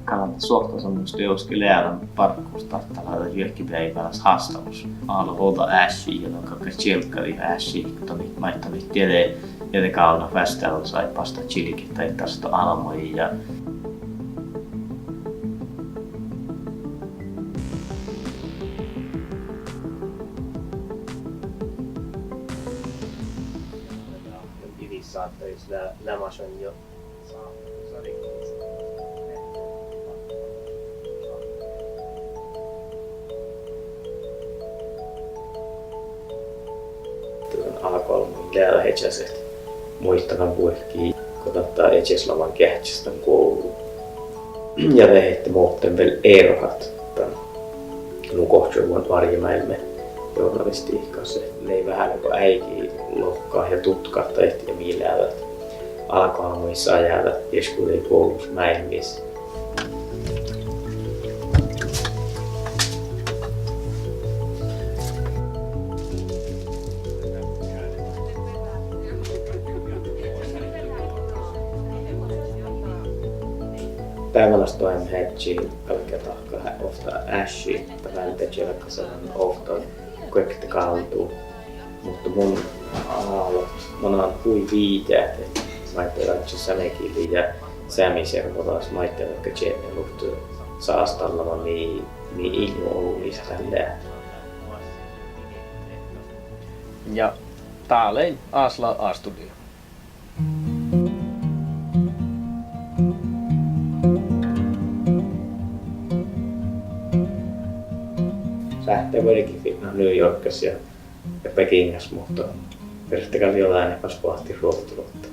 Kannattaa suhtautumista joskin läädän parkkuusta tällä jälkipäivällä haastamus. Alla hålla äsi ja kakka tjelkkari äsi, toni maittani tiede kauna väställä sai pasta chilikin tai tästä almoi ja saattais lämas on jo alakolmin läällä hetsäset muistavan puhelkiin, kun ottaa Etseslavan kähtsästä kouluun. Ja vehette muuten vielä erohat nukohtsuvan varjemäilme journalistiikassa. Lei vähän kuin äiki lohkaa ja tutkaa tehti ja millään alakolmissa ajalla jeskuudei koulussa mäilmissä. Päiväläs toimme hetkiin pelkkä tahkaa ofta äsi, vältä tjelkkasanan ofta kaikki kaltuu. Mutta mun alalla on hui viiteät, että maittelatsi sämekili ja sämiservolas maittelatka tjelkkaluhtu saastallama niin ilmo ollut tällä. Ja täällä Asla A-studio. Lähtee kuitenkin New Yorkissa ja Pekingissä, mutta periaatteessa jollain epäs pohti ruokatulutta.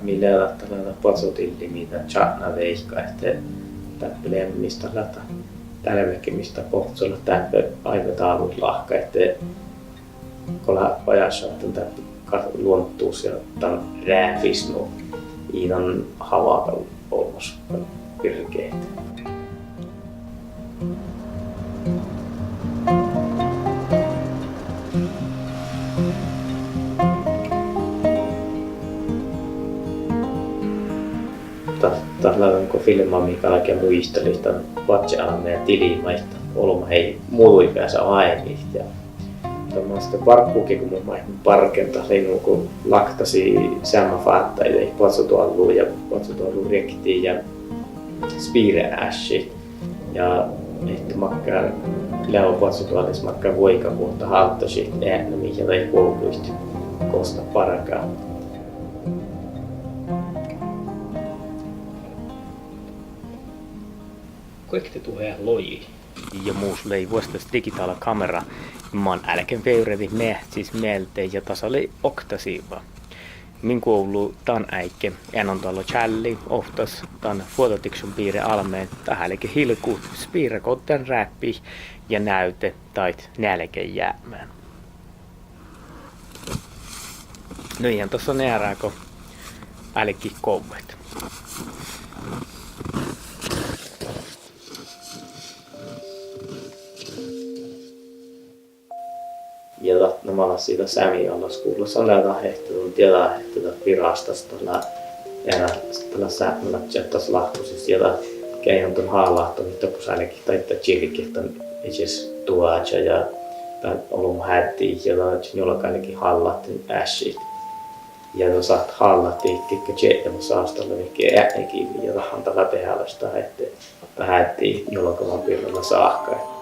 Millä laittaa potsotilli, mitä Chana veikkaa, että täppelemme mistä lata tälvekimistä pohtsolla täppä aikataalut lahka, että kolla pajassa että luonttuus ja tämän rääfisnu iinan havakalla olmos pirkeitä. Tällainen kun filmaa, mikä oikein muisteli tämän vatsa-alamme ja tilimaista olma hei muului päässä ainit. Ja tämmöistä parkkuukin, kun mun maihtin parkenta, niin kun laktasi sämmäfaattaa, ei patsotualluun ja patsotualluun rektiin ja spiireäsi. Ja että makkaa läo patsotuallis makkaa voikapuutta halttasi äänä, mikä tai kouluista kosta parakaa. Kaikki tulee loji. Ja muus lei vuostas digitaala kamera. Mä oon älkeen veyrevi siis mieltä ja tässä oli oktasiiva. Min koulu tan äikke. En on tuolla challi, oftas tan fototiksun piirre almeen. Tähällekin hilku, spiirakotten räppi ja näyte tait nälkeen jäämään. No ihan tossa näärää, kun älkki kouvet. Ja nämä siitä sämialaskuulossa lähdetään hehtoon tiedä hehtoa virastasta tällä säämällä tsettas lahtusista ja käyn tuon haalahto mitä kun säällekin taittaa chilikin että itses tuaja ja tämän olum hättiin ja jollakainenkin hallahtin äsit. Ja tuon saat hallahtiin kikka tsettemä saastalla mikä äänekin ja tahan tällä tehälästä että hättiin jollakavan piirrellä saakka.